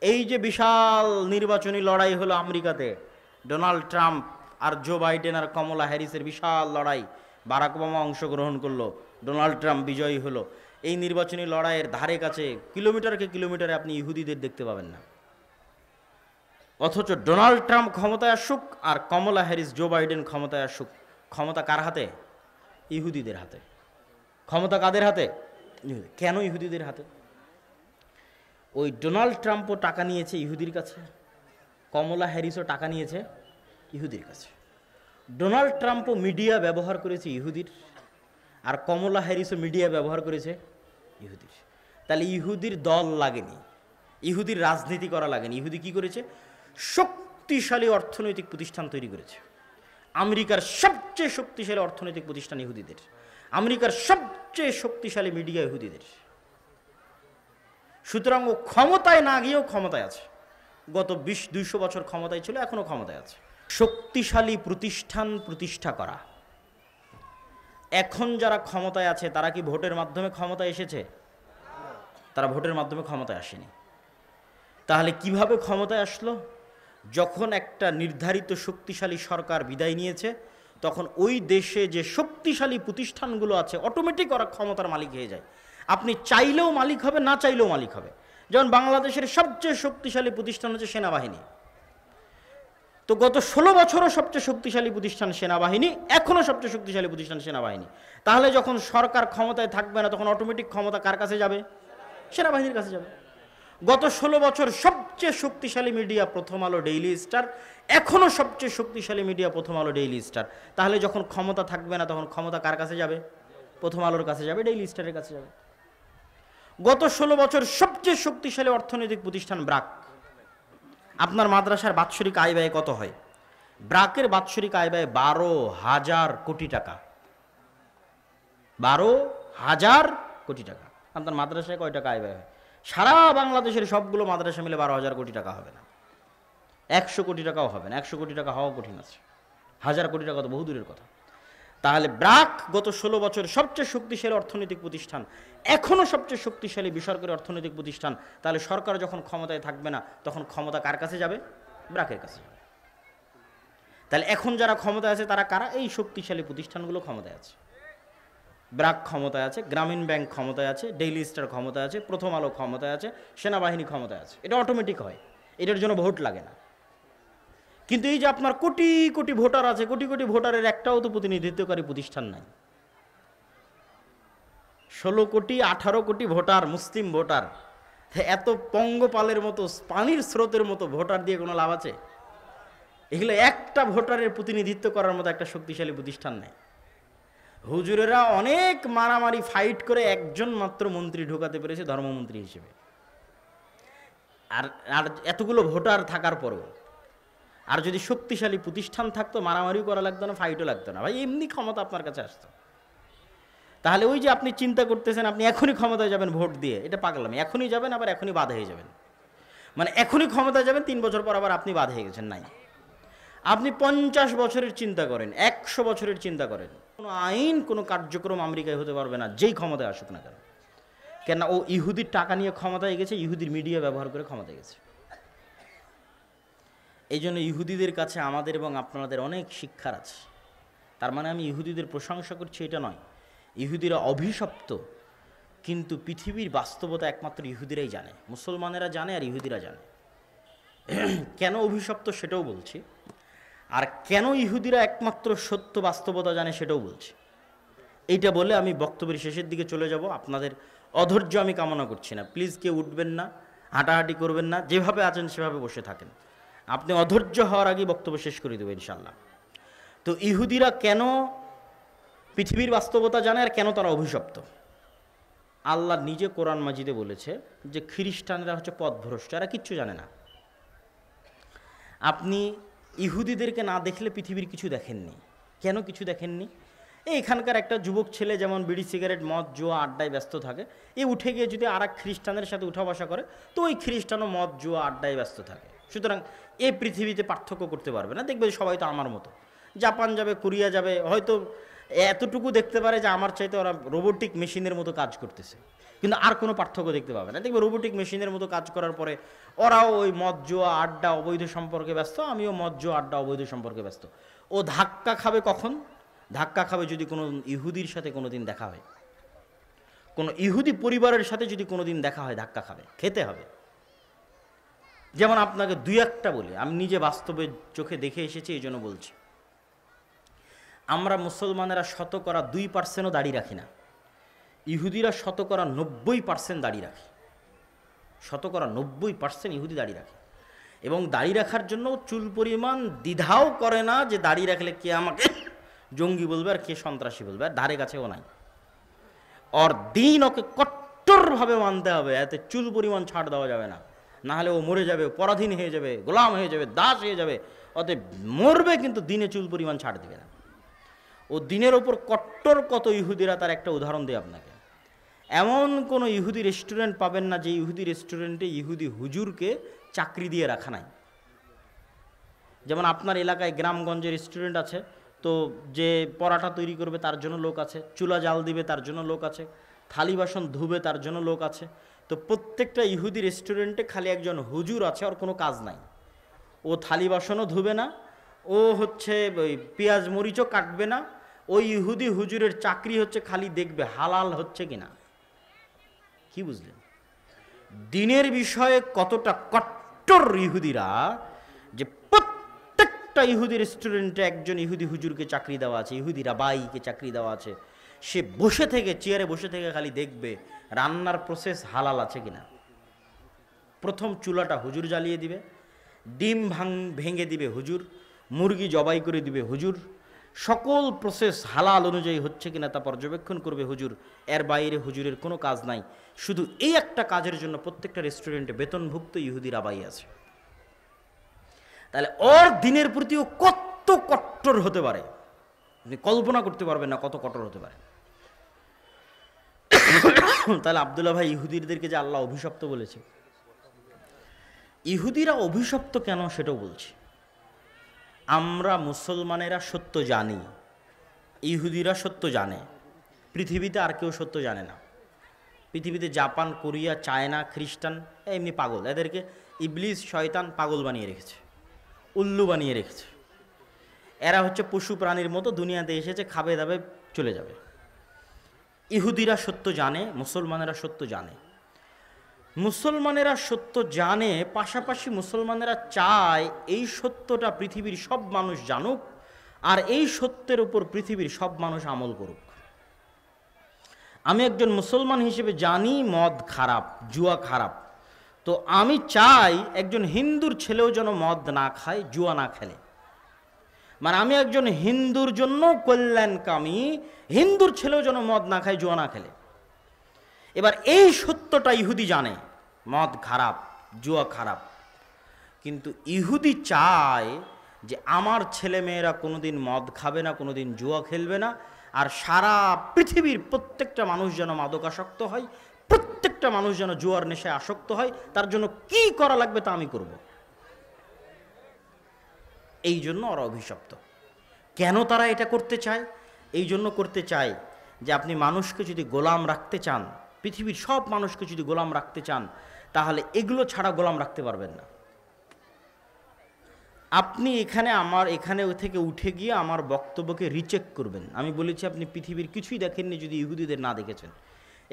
এই যে বিশাল নির্বাচনী লড়াই হলো আমেরিকাতে, ডোনাল্ড ট্রাম্প আর জো বাইডেন আর কমলা হ্যারিসের বিশাল লড়াই, বারাক ওবামা অংশগ্রহণ করলো, ডোনাল্ড ট্রাম্প বিজয়ী হলো। এই নির্বাচনী লড়াইয়ের ধারে কাছে কিলোমিটারকে কিলোমিটারে আপনি ইহুদিদের দেখতে পাবেন না। অথচ ডোনাল্ড ট্রাম্প ক্ষমতায় আসুক আর কমলা হ্যারিস জো বাইডেন ক্ষমতায় আসুক, ক্ষমতা কার হাতে? ইহুদিদের হাতে। ক্ষমতা কাদের হাতে? কেন ইহুদিদের হাতে? ওই ডোনাল্ড ট্রাম্পও টাকা নিয়েছে ইহুদির কাছে, কমলা হ্যারিসও টাকা নিয়েছে ইহুদির কাছে। ডোনাল্ড ট্রাম্পও মিডিয়া ব্যবহার করেছে ইহুদির, আর কমলা হ্যারিসও মিডিয়া ব্যবহার করেছে ইহুদির। তাহলে ইহুদির দল লাগেনি, ইহুদির রাজনীতি করা লাগেনি। ইহুদি কি করেছে? শক্তিশালী অর্থনৈতিক প্রতিষ্ঠান তৈরি করেছে। আমেরিকার সবচেয়ে শক্তিশালী অর্থনৈতিক প্রতিষ্ঠান ইহুদিদের, আমেরিকার সবচেয়ে শক্তিশালী মিডিয়া ইহুদিদের। সুতরাং ও ক্ষমতায় না গিয়েও ক্ষমতায় আছে। গত ২০-২০০ বছর ক্ষমতায় ছিল, এখনো ক্ষমতায় আছে। শক্তিশালী প্রতিষ্ঠান প্রতিষ্ঠা করা। এখন যারা ক্ষমতায় আছে তারা কি ভোটের মাধ্যমে ক্ষমতায় এসেছে? তারা ভোটের মাধ্যমে ক্ষমতায় আসেনি। তাহলে কিভাবে ক্ষমতায় আসলো? যখন একটা নির্ধারিত শক্তিশালী সরকার বিদায় নিয়েছে, তখন ওই দেশে যে শক্তিশালী প্রতিষ্ঠানগুলো আছে অটোমেটিক ওরা ক্ষমতার মালিক হয়ে যায়। আপনি চাইলেও মালিক হবে, না চাইলেও মালিক হবে। যেমন বাংলাদেশের সবচেয়ে শক্তিশালী প্রতিষ্ঠান হচ্ছে সেনাবাহিনী। তো গত ১৬ বছরও সবচেয়ে শক্তিশালী প্রতিষ্ঠান সেনাবাহিনী, এখনও সবচেয়ে শক্তিশালী প্রতিষ্ঠান সেনাবাহিনী। তাহলে যখন সরকার ক্ষমতায় থাকবে না, তখন অটোমেটিক ক্ষমতা কার কাছে যাবে? সেনাবাহিনীর কাছে যাবে। গত ১৬ বছর সবচেয়ে শক্তিশালী মিডিয়া প্রথম আলো, ডেইলি স্টার, এখনও সবচেয়ে শক্তিশালী মিডিয়া প্রথম আলো, ডেইলি স্টার। তাহলে যখন ক্ষমতা থাকবে না, তখন ক্ষমতা কার কাছে যাবে? প্রথম আলোর কাছে যাবে, ডেইলি স্টারের কাছে যাবে। গত ১৬ বছর সবচেয়ে শক্তিশালী অর্থনৈতিক প্রতিষ্ঠান ব্রাক। আপনার মাদ্রাসার বাৎসরিক আয় ব্যয় কত হয়? ব্রাকের বাৎসরিক আয় ব্যয় ১২,০০০ কোটি টাকা। ১২,০০০ কোটি টাকা। আপনার মাদ্রাসায় কয় টাকা আয় ব্যয় হয়? সারা বাংলাদেশের সবগুলো মাদ্রাসা মিলে ১২,০০০ কোটি টাকা হবে না, ১০০ কোটি টাকাও হবে না। ১০০ কোটি টাকা হওয়া কঠিন আছে, ১০০০ কোটি টাকা তো বহু দূরের কথা। তাহলে ব্রাক গত ১৬ বছর সবচেয়ে শক্তিশালী অর্থনৈতিক প্রতিষ্ঠান, এখনও সবচেয়ে শক্তিশালী বেসরকারি অর্থনৈতিক প্রতিষ্ঠান। তাহলে সরকার যখন ক্ষমতায় থাকবে না, তখন ক্ষমতা কার কাছে যাবে? ব্রাকের কাছে যাবে। তাহলে এখন যারা ক্ষমতায় আছে তারা কারা? এই শক্তিশালী প্রতিষ্ঠানগুলো ক্ষমতায় আছে। ব্রাক ক্ষমতায় আছে, গ্রামীণ ব্যাংক ক্ষমতায় আছে, ডেইলি স্টার ক্ষমতায় আছে, প্রথম আলো ক্ষমতায় আছে, সেনাবাহিনী ক্ষমতায় আছে। এটা অটোমেটিক হয়, এটার জন্য ভোট লাগে না। কিন্তু এই যে আপনার কোটি কোটি ভোটার আছে, কোটি কোটি ভোটারের একটাও তো প্রতিনিধিত্বকারী প্রতিষ্ঠান নাই। ১৬ কোটি ১৮ কোটি ভোটার, মুসলিম ভোটার, এত পঙ্গপালের মতো, পানির স্রোতের মতো ভোটার দিয়ে কোনো লাভ আছে? এগুলো একটা ভোটারের প্রতিনিধিত্ব করার মতো একটা শক্তিশালী প্রতিষ্ঠান নেই। হুজুরেরা অনেক মারামারি ফাইট করে একজন মাত্র মন্ত্রী ঢোকাতে পেরেছে ধর্মমন্ত্রী হিসেবে। আর আর এতগুলো ভোটার থাকার পরও, আর যদি শক্তিশালী প্রতিষ্ঠান থাকতো, মারামারিও করা লাগতো না, ফাইটও লাগতো না, ভাই এমনি ক্ষমতা আপনার কাছে আসতো। তাহলে ওই যে আপনি চিন্তা করতেছেন আপনি এখনই ক্ষমতায় যাবেন ভোট দিয়ে, এটা পাগলামি। এখনই যাবেন, আবার এখনই বাদ হয়ে যাবেন। মানে এখনই ক্ষমতায় যাবেন, ৩ বছর পর আবার আপনি বাদ হয়ে গেছেন। নাই, আপনি ৫০ বছরের চিন্তা করেন, ১০০ বছরের চিন্তা করেন, কোনো আইন, কোনো কার্যক্রম আমেরিকায় হতে পারবে না, যেই ক্ষমতায় আসুক না কেন। কেন? ও ইহুদির টাকা নিয়ে ক্ষমতায় গেছে, ইহুদির মিডিয়া ব্যবহার করে ক্ষমতায় গেছে। এই জন্য ইহুদিদের কাছে আমাদের এবং আপনাদের অনেক শিক্ষার আছে। তার মানে আমি ইহুদিদের প্রশংসা করছি এটা নয়। ইহুদিরা অভিশপ্ত, কিন্তু পৃথিবীর বাস্তবতা একমাত্র ইহুদিরাই জানে। মুসলমানেরা জানে আর ইহুদিরা জানে। কেন অভিশপ্ত সেটাও বলছি, আর কেন ইহুদিরা একমাত্র সত্য বাস্তবতা জানে সেটাও বলছি। এইটা বলে আমি বক্তব্যের শেষের দিকে চলে যাব। আপনাদের অধৈর্য আমি কামনা করছি না, প্লিজ কেউ উঠবেন না, হাঁটাহাঁটি করবেন না, যেভাবে আছেন সেভাবে বসে থাকেন। আপনি অধৈর্য হওয়ার আগেই বক্তব্য শেষ করে দেবো ইনশাল্লাহ। তো ইহুদিরা কেন পৃথিবীর বাস্তবতা জানে আর কেন তারা অভিশপ্ত? আল্লাহ নিজে কোরআন মাজিদে বলেছে যে খ্রিস্টানরা হচ্ছে পথভ্রষ্ট, এরা কিচ্ছু জানে না। আপনি ইহুদিদেরকে না দেখলে পৃথিবীর কিছু দেখেননি। কেন কিছু দেখেননি? এখানকার একটা যুবক ছেলে যেমন বিড়ি সিগারেট মদ জুয়া আড্ডায় ব্যস্ত থাকে, এ উঠে গিয়ে যদি আর এক খ্রিস্টানের সাথে উঠা বসা করে, তো ওই খ্রিস্টানও মদ জুয়া আড্ডায় ব্যস্ত থাকে। সুতরাং এই পৃথিবীতে পার্থক্য করতে পারবে না, দেখবে সবাই তো আমার মতো। জাপান যাবে, কোরিয়া যাবে, হয়তো এতটুকু দেখতে পারে যে আমার চাইতে ওরা রোবোটিক মেশিনের মতো কাজ করতেছে। কিন্তু আর কোনো পার্থক্য দেখতে পাবে না। দেখবে রোবোটিক মেশিনের মতো কাজ করার পরে ওরাও ওই মদ জুয়া আড্ডা অবৈধ সম্পর্কে ব্যস্ত, আমিও মদ জুয়া আড্ডা অবৈধ সম্পর্কে ব্যস্ত। ও ধাক্কা খাবে কখন? ধাক্কা খাবে যদি কোনো ইহুদির সাথে কোনো দিন দেখা হয়, কোনো ইহুদি পরিবারের সাথে যদি কোনো দিন দেখা হয়, ধাক্কা খাবে, খেতে হবে। যেমন আপনাকে দুই একটা বলি, আমি নিজে বাস্তবে চোখে দেখে এসেছি, এই জন্য বলছি। আমরা মুসলমানেরা 2% দাড়ি রাখি না, ইহুদিরা 90% দাড়ি রাখে। 90% ইহুদি দাড়ি রাখে, এবং দাড়ি রাখার জন্য চুল পরিমাণ দ্বিধাও করে না যে দাড়ি রাখলে কে আমাকে জঙ্গি বলবে আর কে সন্ত্রাসী বলবে, আর ধারে কাছেও নাই। ওর দিন ওকে কট্টরভাবে মানতে হবে, এতে চুল পরিমাণ ছাড় দেওয়া যাবে না, নাহলে ও মরে যাবে, পরাধীন হয়ে যাবে, গোলাম হয়ে যাবে, দাস হয়ে যাবে। অতএব মরবে কিন্তু দিনে চুল পরিমাণ ছাড় দিবে না। ও দিনের ওপর কট্টর কত ইহুদিরা, তার একটা উদাহরণ দিই আপনাকে। এমন কোনো ইহুদি রেস্টুরেন্ট পাবেন না যে ইহুদি রেস্টুরেন্টে ইহুদি হুজুরকে চাকরি দিয়ে রাখা নাই। যেমন আপনার এলাকায় গ্রামগঞ্জে রেস্টুরেন্ট আছে, তো যে পরাটা তৈরি করবে তার জন্য লোক আছে, চুলা জাল দিবে তার জন্য লোক আছে, থালি বাসন ধুবে তার জন্য লোক আছে। তো প্রত্যেকটা ইহুদি রেস্টুরেন্টে খালি একজন হুজুর আছে, ওর কোনো কাজ নাই। ও থালি বাসনও ধুবে না, ও হচ্ছে ওই পেঁয়াজ মরিচও কাটবে না। ওই ইহুদি হুজুরের চাকরি হচ্ছে খালি দেখবে হালাল হচ্ছে কিনা। কি বুঝলেন? দিনের বিষয়ে কতটা কট্টর ইহুদিরা, যে প্রত্যেকটা ইহুদি রেস্টুরেন্টে একজন ইহুদি হুজুরকে চাকরি দেওয়া আছে, ইহুদি রাবাইকে চাকরি দেওয়া আছে। সে বসে থেকে, চেয়ারে বসে থেকে খালি দেখবে রান্নার প্রসেস হালাল আছে কিনা। প্রথম চুলাটা হুজুর জ্বালিয়ে দিবে, ডিম ভেঙে দিবে হুজুর, মুরগি জবাই করে দিবে হুজুর, সকল প্রসেস হালাল অনুযায়ী হচ্ছে কিনা তা পর্যবেক্ষণ করবে হুজুর। এর বাইরে হুজুরের কোনো কাজ নাই। শুধু এই একটা কাজের জন্য প্রত্যেকটা রেস্টুরেন্টে বেতনভুক্ত ইহুদি রাবাই আছে। তাহলে ওর দিনের প্রতিও কত কট্টর হতে পারে, আপনি কল্পনা করতে পারবেন না কত কঠোর হতে পারে। তাহলে আব্দুল্লাহ ভাই, ইহুদিদেরকে যে আল্লাহ অভিশপ্ত বলেছে, ইহুদিরা অভিশপ্ত কেন সেটাও বলছি। আমরা মুসলমানেরা সত্য জানি, ইহুদিরা সত্য জানে। পৃথিবীতে আর কেউ সত্য জানে না। পৃথিবীতে জাপান, কোরিয়া, চায়না, খ্রিস্টান এমনি পাগল, এদেরকে ইবলিস শয়তান পাগল বানিয়ে রেখেছে, উল্লু বানিয়ে রেখেছে। এরা হচ্ছে পশু প্রাণীর মতো, দুনিয়াতে এসেছে, খাবে দাবে চলে যাবে। ইহুদিরা সত্য জানে, মুসলমানেরা সত্য জানে। মুসলমানেরা সত্য জানে, পাশাপাশি মুসলমানেরা চায় এই সত্যটা পৃথিবীর সব মানুষ জানুক, আর এই সত্যের উপর পৃথিবীর সব মানুষ আমল করুক। আমি একজন মুসলমান হিসেবে জানি মদ খারাপ, জুয়া খারাপ। তো আমি চাই একজন হিন্দুর ছেলেও যেন মদ না খায়, জুয়া না খেলে। মানে আমি একজন হিন্দুর জন্য কল্যাণকামী, হিন্দুর ছেলেও যেন মদ না খায়, জুয়া না খেলে। এবার এই সত্যটা ইহুদি জানে, মদ খারাপ, জুয়া খারাপ। কিন্তু ইহুদি চায় যে আমার ছেলে মেয়েরা কোনোদিন মদ খাবে না, কোনোদিন জুয়া খেলবে না, আর সারা পৃথিবীর প্রত্যেকটা মানুষ যেন মাদকাসক্ত হয়, প্রত্যেকটা মানুষ যেন জুয়ার নেশায় আসক্ত হয়। তার জন্য কি করা লাগবে তা আমি করব। এই জন্য ওরা অভিশপ্ত। কেন তারা এটা করতে চায়? এই জন্য করতে চায় যে আপনি মানুষকে যদি গোলাম রাখতে চান, পৃথিবীর সব মানুষকে যদি গোলাম রাখতে চান, তাহলে এগুলো ছাড়া গোলাম রাখতে পারবেন না। আপনি এখানে থেকে উঠে গিয়ে আমার বক্তব্যকে রিচেক করবেন। আমি বলেছি আপনি পৃথিবীর কিছুই দেখেননি যদি ইহুদিদের না দেখেছেন।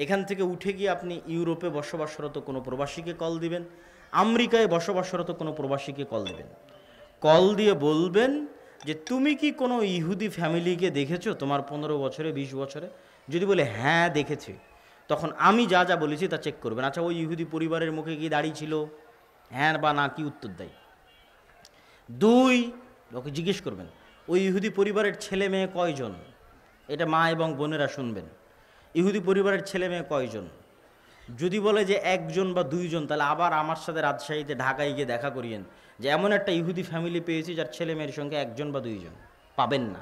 এখান থেকে উঠে গিয়ে আপনি ইউরোপে বসবাসরত কোনো প্রবাসীকে কল দিবেন, আমেরিকায় বসবাসরত কোনো প্রবাসীকে কল দিবেন। কল দিয়ে বলবেন যে তুমি কি কোনো ইহুদি ফ্যামিলিকে দেখেছো তোমার 15 বছরে, 20 বছরে? যদি বলে হ্যাঁ দেখেছি, তখন আমি যা যা বলেছি তা চেক করবেন। আচ্ছা, ওই ইহুদি পরিবারের মুখে কি দাড়ি ছিল? হ্যাঁ বা না, কি উত্তর দেয়। 2, ওকে জিজ্ঞেস করবেন ওই ইহুদি পরিবারের ছেলে মেয়ে কয়জন? এটা মা এবং বোনেরা শুনবেন। ইহুদি পরিবারের ছেলে মেয়ে কয়জন? যদি বলে যে 1 জন বা 2 জন, তাহলে আবার আমার সাথে রাজশাহীতে, ঢাকায় গিয়ে দেখা করিয়েন যে এমন একটা ইহুদি ফ্যামিলি পেয়েছি যার ছেলে মেয়ের সংখ্যা 1 জন বা 2 জন। পাবেন না।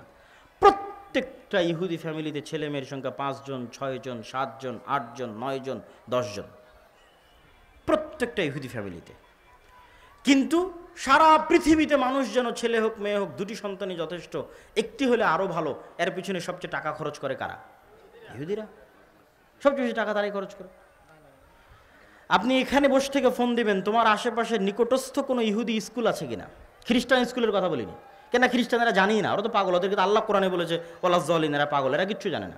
প্রত্যেকটা ইহুদি ফ্যামিলিতে ছেলে মেয়ের সংখ্যা 5 জন, 6 জন, 7 জন, 8 জন, 9 জন, 10 জন, প্রত্যেকটা ইহুদি ফ্যামিলিতে। কিন্তু সারা পৃথিবীতে মানুষ যেন ছেলে হোক মেয়ে হোক 2টি সন্তানই যথেষ্ট, একটি হলে আরও ভালো, এর পিছনে সবচেয়ে টাকা খরচ করে কারা? ইহুদিরা। সবচেয়ে বেশি টাকা তারাই খরচ করে। আপনি এখানে বসে থেকে ফোন দিবেন, তোমার আশেপাশে নিকটস্থ কোনো ইহুদি স্কুল আছে কিনা। খ্রিস্টান স্কুলের কথা বলিনি, কেন খ্রিস্টানেরা জানি না, ওরা তো পাগল, ওদেরকে তো আল্লাহ কোরআনে বলেছে ওয়ালাজ্জালিন, এরা পাগল, এরা কিচ্ছু জানে না।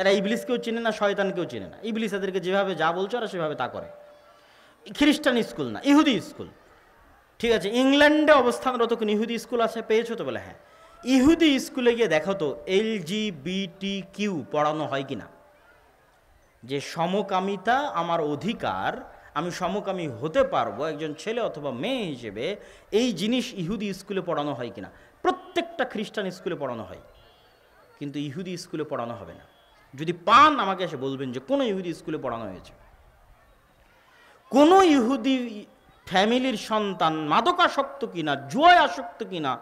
এরা ইবলিসকেও চিনে না, শয়তানকেও চিনে না। ইবলিস এদেরকে যেভাবে যা বলছে ওরা সেভাবে তা করে। খ্রিস্টান স্কুল না, ইহুদি স্কুল। ঠিক আছে, ইংল্যান্ডে অবস্থানরত কোনো ইহুদি স্কুল আছে, পেয়েছো তো? বলে হ্যাঁ। ইহুদি স্কুলে গিয়ে দেখো তো LGBTQ পড়ানো হয় কিনা। যে সমকামিতা আমার অধিকার, আমি সমকামী হতে পারবো একজন ছেলে অথবা মেয়ে হিসেবে, এই জিনিস ইহুদি স্কুলে পড়ানো হয় কিনা। প্রত্যেকটা খ্রিস্টান স্কুলে পড়ানো হয়, কিন্তু ইহুদি স্কুলে পড়ানো হবে না। যদি পান আমাকে এসে বলবেন যে কোনো ইহুদি স্কুলে পড়ানো হয়েছে। কোনো ইহুদি ফ্যামিলির সন্তান মাদকাসক্ত কিনা, জুয়ায় আসক্ত কিনা,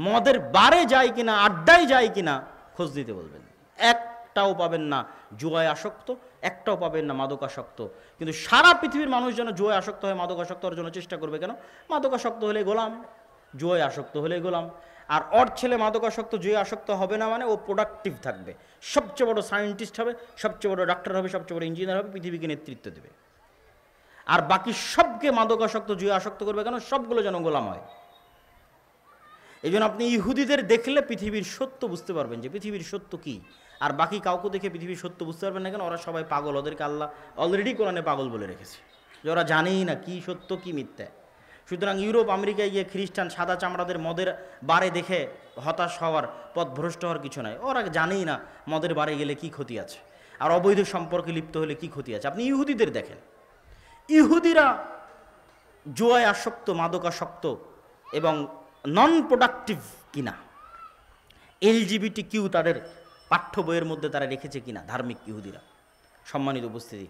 মদের বারে যায় কিনা, আড্ডায় যায় কিনা, খোঁজ দিতে বলবেন। একটাও পাবেন না জুয়ায় আসক্ত, একটাও পাবেন না মাদকাসক্ত। কিন্তু সারা পৃথিবীর মানুষ যেন জুয়ায় আসক্ত হয়, মাদকাসক্ত হওয়ার জন্য চেষ্টা করবে। কেন? মাদকাসক্ত হলে গোলাম, জুয়ায় আসক্ত হলে গোলাম। আর ওর ছেলে মাদকাসক্ত, জুয়ে আসক্ত হবে না মানে ও প্রোডাক্টিভ থাকবে, সবচেয়ে বড় সায়েন্টিস্ট হবে, সবচেয়ে বড় ডাক্তার হবে, সবচেয়ে বড় ইঞ্জিনিয়ার হবে, পৃথিবীকে নেতৃত্ব দেবে। আর বাকি সবকে মাদকাসক্ত, জুয়ে আসক্ত করবে কেন? সবগুলো যেন গোলাম হয়। এই জন্য আপনি ইহুদিদের দেখলে পৃথিবীর সত্য বুঝতে পারবেন যে পৃথিবীর সত্য কি। আর বাকি কাউকে দেখে পৃথিবীর সত্য বুঝতে পারবেন না। কেন? ওরা সবাই পাগল, ওদেরকে আল্লাহ অলরেডি কোরআনে পাগল বলে রেখেছে, যে ওরা জানেই না কি সত্য কি মিথ্যা। সুতরাং ইউরোপ আমেরিকায় গিয়ে খ্রিস্টান সাদা চামড়াদের মদের বারে দেখে হতাশ হওয়ার, পথভ্রষ্ট হওয়ার কিছু নাই। ওরা জানেই না মদের বারে গেলে কি ক্ষতি আছে, আর অবৈধ সম্পর্কে লিপ্ত হলে কি ক্ষতি আছে। আপনি ইহুদিদের দেখেন, ইহুদিরা জুয়ায় আসক্ত, মাদকাসক্ত এবং নন প্রোডাক্টিভ কিনা, LGBTQ তাদের পাঠ্য বইয়ের মধ্যে তারা রেখেছে কিনা, ধার্মিক ইহুদিরা। সম্মানিত উপস্থিতি,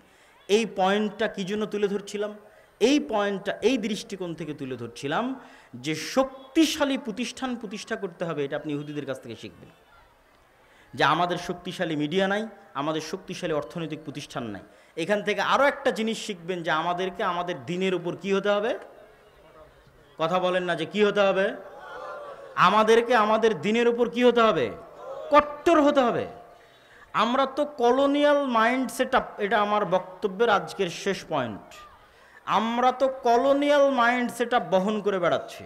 এই পয়েন্টটা কী জন্য তুলে ধরছিলাম? এই পয়েন্টটা এই দৃষ্টিকোণ থেকে তুলে ধরছিলাম যে শক্তিশালী প্রতিষ্ঠান প্রতিষ্ঠা করতে হবে, এটা আপনি ইহুদিদের কাছ থেকে শিখবেন। যে আমাদের শক্তিশালী মিডিয়া নাই, আমাদের শক্তিশালী অর্থনৈতিক প্রতিষ্ঠান নাই। এখান থেকে আরও একটা জিনিস শিখবেন, যে আমাদেরকে আমাদের দিনের উপর কি হতে হবে। কথা বলেন না যে কি হতে হবে। আমাদেরকে আমাদের দিনের উপর কি হতে হবে, কট্টর হতে হবে। আমরা তো কলোনিয়াল মাইন্ড সেটআপ, এটা আমার বক্তব্যের আজকের শেষ পয়েন্ট। আমরা তো কলোনিয়াল মাইন্ড সেটআপ বহন করে বেড়াচ্ছি।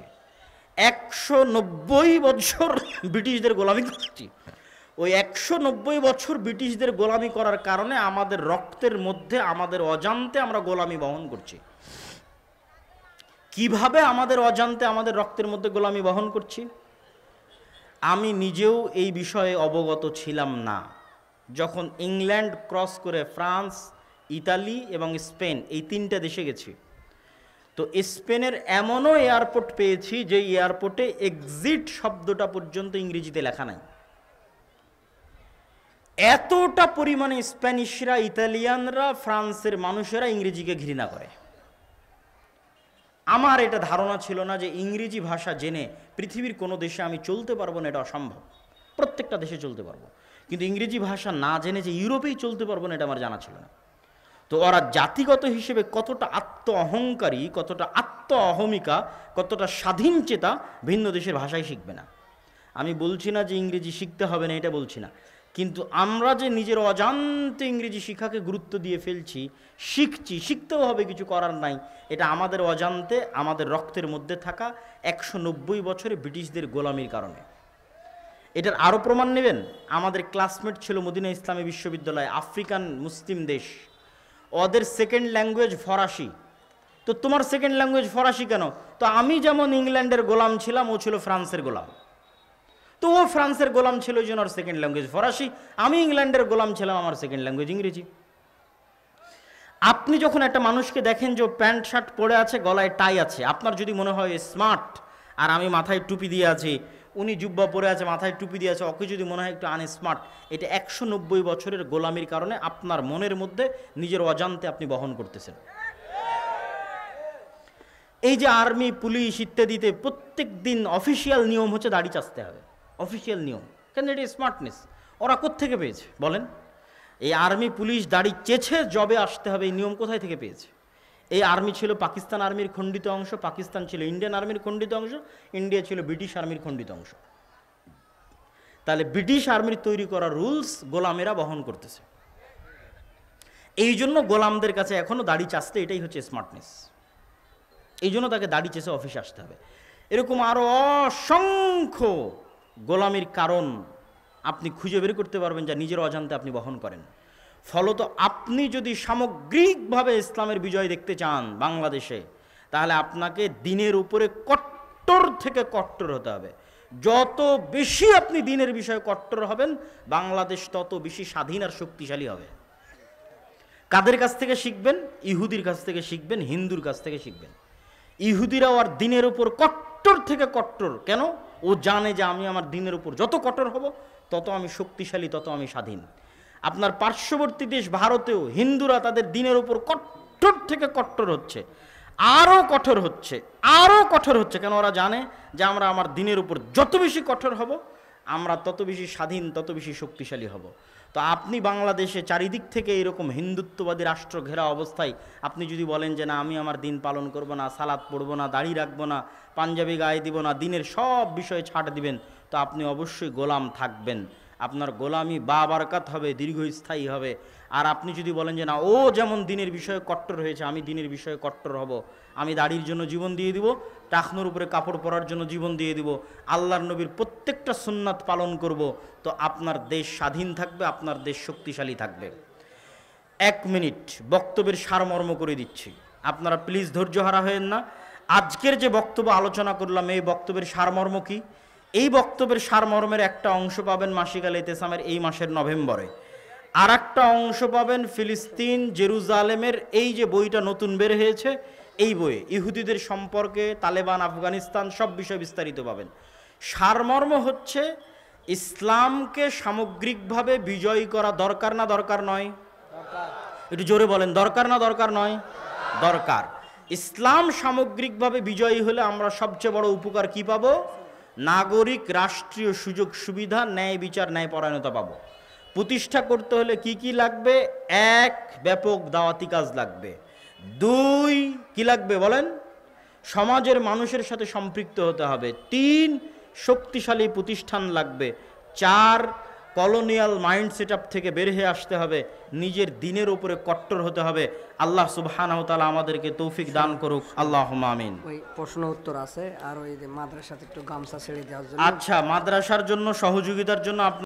190 বছর ব্রিটিশদের গোলামি করছি। ওই 190 বছর ব্রিটিশদের গোলামি করার কারণে আমাদের রক্তের মধ্যে, আমাদের অজান্তে আমরা গোলামি বহন করছি। কিভাবে আমাদের অজান্তে আমাদের রক্তের মধ্যে গোলামি বহন করছি? আমি নিজেও এই বিষয়ে অবগত ছিলাম না। যখন ইংল্যান্ড ক্রস করে ফ্রান্স, ইতালি এবং স্পেন, এই 3টে দেশে গেছি, তো স্পেনের এমনও এয়ারপোর্ট পেয়েছি যে এয়ারপোর্টে এক্সিট শব্দটা পর্যন্ত ইংরেজিতে লেখা নাই। এতটা পরিমাণে স্প্যানিশরা, ইতালিয়ানরা, ফ্রান্সের মানুষেরা ইংরেজিকে ঘৃণা করে। আমার এটা ধারণা ছিল না যে ইংরেজি ভাষা জেনে পৃথিবীর কোনো দেশে আমি চলতে পারবো না, এটা অসম্ভব। প্রত্যেকটা দেশে চলতে পারবো, কিন্তু ইংরেজি ভাষা না জেনে যে ইউরোপেই চলতে পারবো না, এটা আমার জানা ছিল না। তো ওরা জাতিগত হিসেবে কতটা আত্ম অহংকারী, কতটা আত্ম অহমিকা, কতটা স্বাধীন চেতা, ভিন্ন দেশের ভাষাই শিখবে না। আমি বলছি না যে ইংরেজি শিখতে হবে না, এটা বলছি না, কিন্তু আমরা যে নিজের অজান্তে ইংরেজি শিক্ষাকে গুরুত্ব দিয়ে ফেলছি, শিখছি, শিখতেও হবে, কিছু করার নাই। এটা আমাদের অজান্তে, আমাদের রক্তের মধ্যে থাকা 190 বছরে ব্রিটিশদের গোলামির কারণে। এটার আরও প্রমাণ নেবেন, আমাদের ক্লাসমেট ছিল মদিনা ইসলামী বিশ্ববিদ্যালয়, আফ্রিকান মুসলিম দেশ, ওদের সেকেন্ড ল্যাঙ্গুয়েজ ফরাসি। তো তোমার সেকেন্ড ল্যাঙ্গুয়েজ ফরাসি কেন? তো আমি যেমন ইংল্যান্ডের গোলাম ছিলাম, ও ছিল ফ্রান্সের গোলাম। তো ও ফ্রান্সের গোলাম ছিল, ওই জন্য ওর সেকেন্ড ল্যাঙ্গুয়েজ ফরাসি। আমি ইংল্যান্ডের গোলাম ছিলাম, আমার সেকেন্ড ল্যাঙ্গুয়েজ ইংরেজি। আপনি যখন একটা মানুষকে দেখেন যে প্যান্ট শার্ট পরে আছে, গলায় টাই আছে, আপনার যদি মনে হয় স্মার্ট, আর আমি মাথায় টুপি দিয়ে আছি, উনি জুব্বা পরে আছে, মাথায় টুপি দিয়ে আছে, ওকে যদি মনে হয় একটু আনস্মার্ট, এটা 190 বছরের গোলামির কারণে আপনার মনের মধ্যে নিজের অজান্তে আপনি বহন করতেছেন। এই যে আর্মি, পুলিশ ইত্যাদিতে প্রত্যেক দিন অফিসিয়াল নিয়ম হচ্ছে দাড়ি চাচতে হবে, অফিসিয়াল নিয়ম। কেন? এটা স্মার্টনেস। ওরা কোত্থেকে পেয়েছে বলেন? এই আর্মি পুলিশ দাড়ি চেছে জবে আসতে হবে, এই নিয়ম কোথায় থেকে পেয়েছে? এই আর্মি ছিল পাকিস্তান আর্মির খণ্ডিত অংশ, পাকিস্তান ছিল ইন্ডিয়ান আর্মির খণ্ডিত অংশ, ইন্ডিয়া ছিল ব্রিটিশ আর্মির খণ্ডিত অংশ। তাহলে ব্রিটিশ আর্মির তৈরি করা রুলস গোলামেরা বহন করতেছে। এই জন্য গোলামদের কাছে এখনো দাড়ি চাচতে এটাই হচ্ছে স্মার্টনেস। এই জন্য তাকে দাড়ি চেঁচে অফিসে আসতে হবে। এরকম আরো অসংখ্য গোলামির কারণ আপনি খুঁজে বের করতে পারবেন যা নিজের অজান্তে আপনি বহন করেন। ফলত আপনি যদি সামগ্রিকভাবে ইসলামের বিজয় দেখতে চান বাংলাদেশে, তাহলে আপনাকে দিনের উপরে কট্টর থেকে কট্টর হতে হবে। যত বেশি আপনি দিনের বিষয়ে কট্টর হবেন, বাংলাদেশ তত বেশি স্বাধীন আর শক্তিশালী হবে। কাদের কাছ থেকে শিখবেন? ইহুদির কাছ থেকে শিখবেন, হিন্দুর কাছ থেকে শিখবেন। ইহুদিরাও আর দিনের উপর কট্টর থেকে কট্টর। কেন? ও জানে যে আমি আমার দিনের উপর যত কঠোর হব তত আমি শক্তিশালী, তত আমি স্বাধীন। আপনার পার্শ্ববর্তী দেশ ভারতেও হিন্দুরা তাদের দিনের উপর কট্টর থেকে কট্টর হচ্ছে, আরও কঠোর হচ্ছে, আরও কঠোর হচ্ছে। কেন? ওরা জানে যে আমরা আমার দিনের উপর যত বেশি কঠোর হব, আমরা তত বেশি স্বাধীন, তত বেশি শক্তিশালী হব। তো আপনি বাংলাদেশে চারিদিক থেকে এরকম হিন্দুত্ববাদী রাষ্ট্র ঘেরা অবস্থায় আপনি যদি বলেন যে না আমি আমার দিন পালন করব না, সালাত পড়ব না, দাড়ি রাখবো না, পাঞ্জাবি গায়ে দিব না, দিনের সব বিষয়ে ছাড় দিবেন, তো আপনি অবশ্যই গোলাম থাকবেন। আপনার গোলামি বাবারকাত হবে, দীর্ঘস্থায়ী হবে। আর আপনি যদি বলেন যে না ও যেমন দিনের বিষয়ে কট্টর হয়েছে, আমি দিনের বিষয়ে কট্টর হব, আমি দাড়ির জন্য জীবন দিয়ে দিব, টাকনোর উপরে কাপড় পরার জন্য জীবন দিয়ে দিব, আল্লাহর নবীর প্রত্যেকটা সুন্নাত পালন করব, তো আপনার দেশ স্বাধীন থাকবে, আপনার দেশ শক্তিশালী থাকবে। 1 মিনিট বক্তব্যের সারমর্ম করে দিচ্ছি, আপনারা প্লিজ ধৈর্য হারা হয়েন না। আজকের যে বক্তব্য আলোচনা করলাম, এই বক্তব্যের সারমর্ম কি? এই বক্তব্যের সারমর্মের একটা অংশ পাবেন মাসিক আল ইতিসামের এই মাসের নভেম্বরে, আর একটা অংশ পাবেন ফিলিস্তিন জেরুজালেমের এই যে বইটা নতুন বের হয়েছে, এই বইয়ে ইহুদিদের সম্পর্কে, তালেবান, আফগানিস্তান সব বিষয় বিস্তারিত পাবেন। সারমর্ম হচ্ছে ইসলামকে সামগ্রিকভাবে বিজয়ী করা দরকার না দরকার নয়? একটু জোরে বলেন, দরকার না দরকার নয়? দরকার। ইসলাম সামগ্রিকভাবে বিজয়ী হলে আমরা সবচেয়ে বড় উপকার কি পাবো? নাগরিক রাষ্ট্রীয় সুযোগ সুবিধা, ন্যায় বিচার, ন্যায় পরায়ণতা পাবো। প্রতিষ্ঠা করতে হলে কি কি লাগবে? 1, ব্যাপক দাওয়াতি কাজ লাগবে। 2, কি লাগবে বলেন? সমাজের মানুষের সাথে সম্পৃক্ত হতে হবে। 3, শক্তিশালী প্রতিষ্ঠান লাগবে। 4, কলোনিয়াল মাইন্ড সেটআপ থেকে বের হয়ে আসতে হবে, নিজের দিনের উপরে কট্টর হতে হবে। আল্লাহ সুবহানাহু ওয়া তাআলা আমাদেরকে তৌফিক দান করুক, আল্লাহুম্মা আমিন। ওই প্রশ্ন উত্তর আছে, আর ওই যে মাদ্রাসাতে একটু গামছা ছেড়ে দেওয়ার জন্য। আচ্ছা, মাদ্রাসার জন্য সহযোগিতার জন্য